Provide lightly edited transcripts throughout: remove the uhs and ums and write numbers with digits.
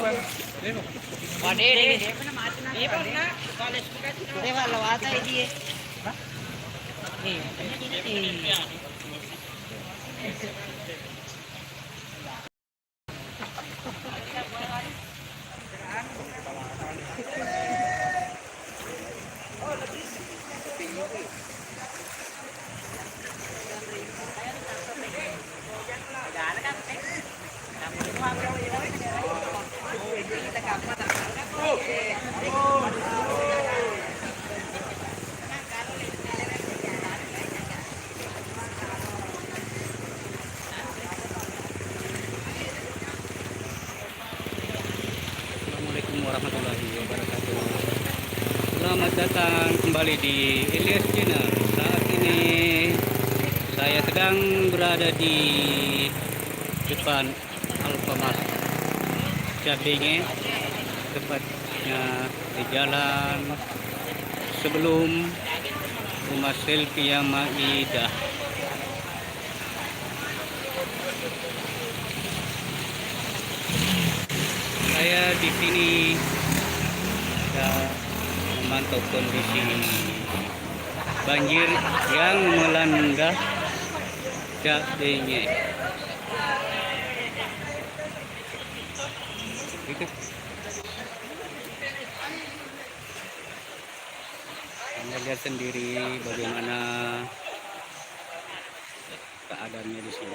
Assalamualaikum warahmatullahi wabarakatuh. Selamat datang kembali di Ilyas Channel. Saat ini saya sedang berada di depan Alfamart Cabenge, tepatnya di jalan sebelum rumah Sylvia Maidah. Saya di sini memantau kondisi banjir yang melanda Cabenge. Itu Anda lihat sendiri bagaimana keadaannya di sini.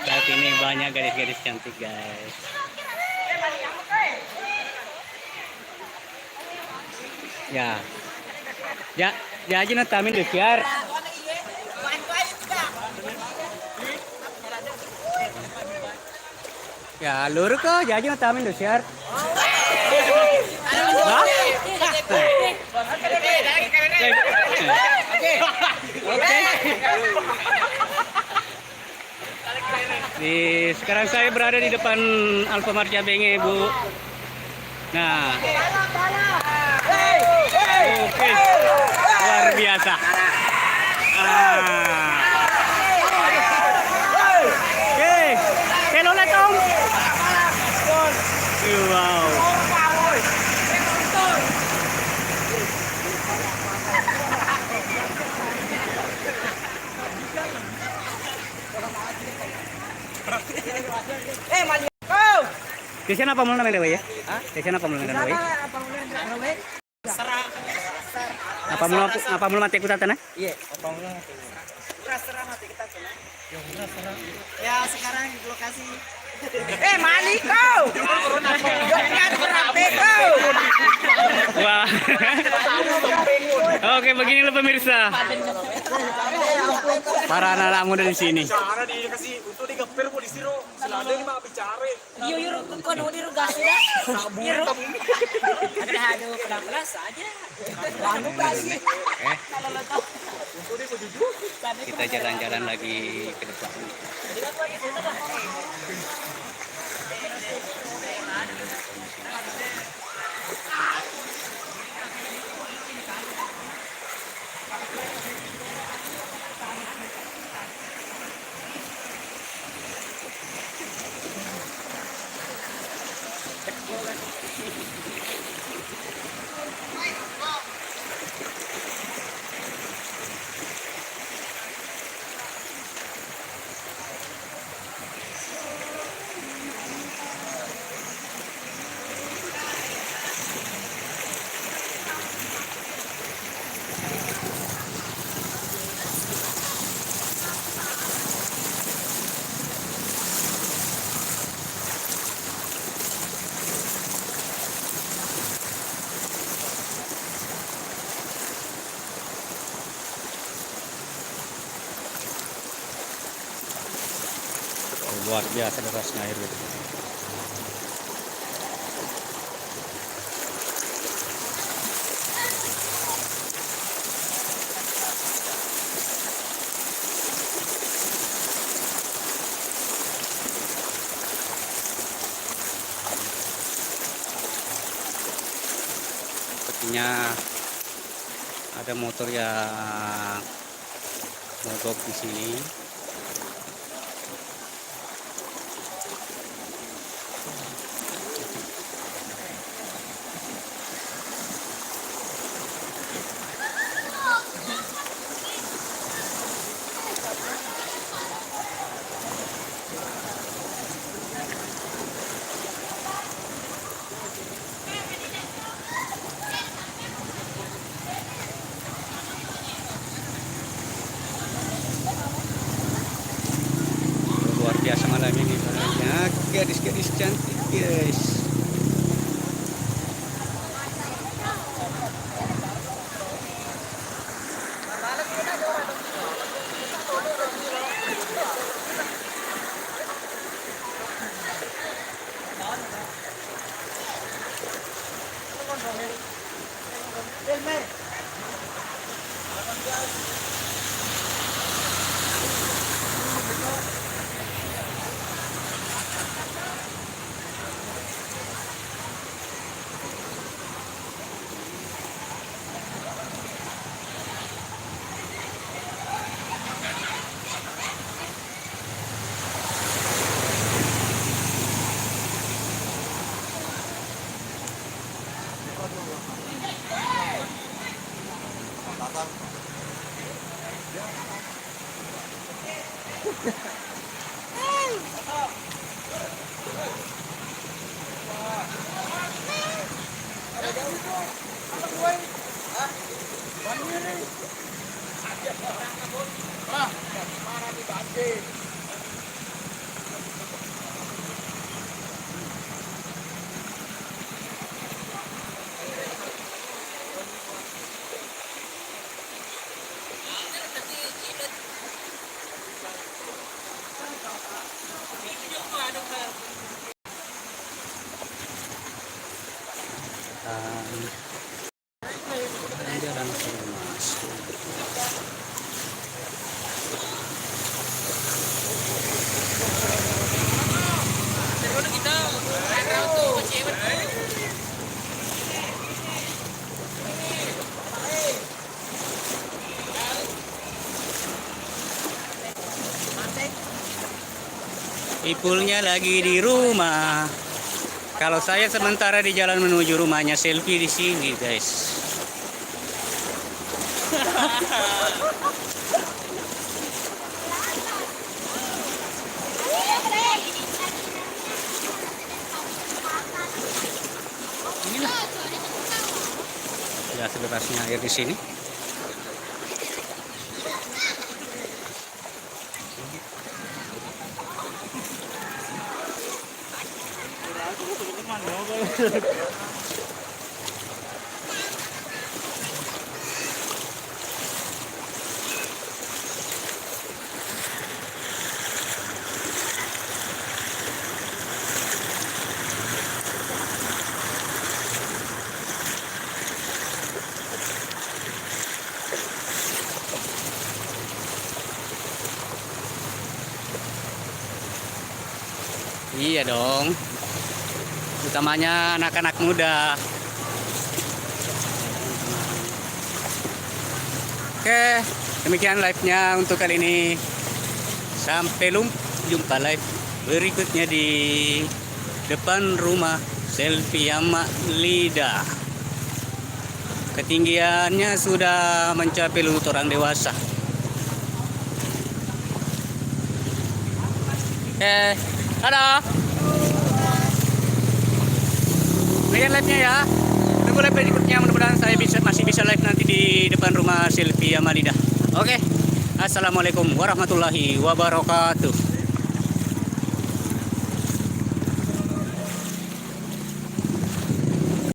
Saat ini banyak gadis-gadis cantik, guys. Ya, ya aja natamin deh biar. Ya, lur kok, ya aja natamin deh biar. Sekarang saya berada di depan Alfamart Cabenge, Bu. Nah, oke, luar biasa. Oke, hello Tom. Wow. Kesian apa mulu namanya ya? Kesian apa mulu namanya? Apa mulu mati kita tanah? Iya, apa mulu mati. Serah mati kita tanah. Ya sekarang di lokasi. Mali kau. Jangan berape kau. Wah. Oke, beginilah pemirsa. Para anak-anak muda di sini. Cara dikasih untuk digeper polisi ro. Selada ini mah bicara. Yuk kono dirugas ya. Biru. Ada pedang kelas aja. Lalu kasih. Kita jalan-jalan lagi ke depan. Luar biasa derasnya air. Sepertinya ada motor yang mogok di sini. Luar biasa malam ini, banyak gadis-gadis cantik guys. Jalan Mas. Ipulnya lagi di rumah. Kalau saya sementara di jalan menuju rumahnya, selfie di sini, guys. Inilah ya sederasnya air di sini. Iya dong, utamanya anak-anak muda. Oke, demikian live-nya untuk kali ini. Sampai jumpa live berikutnya di depan rumah Selfie Ama Lida. Ketinggiannya sudah mencapai lutut orang dewasa. Oke, dadah. Lihat live-nya ya. Tunggu live berikutnya, mudah-mudahan saya masih bisa live nanti di depan rumah Selfie Ama Lida. Oke. Assalamualaikum warahmatullahi wabarakatuh.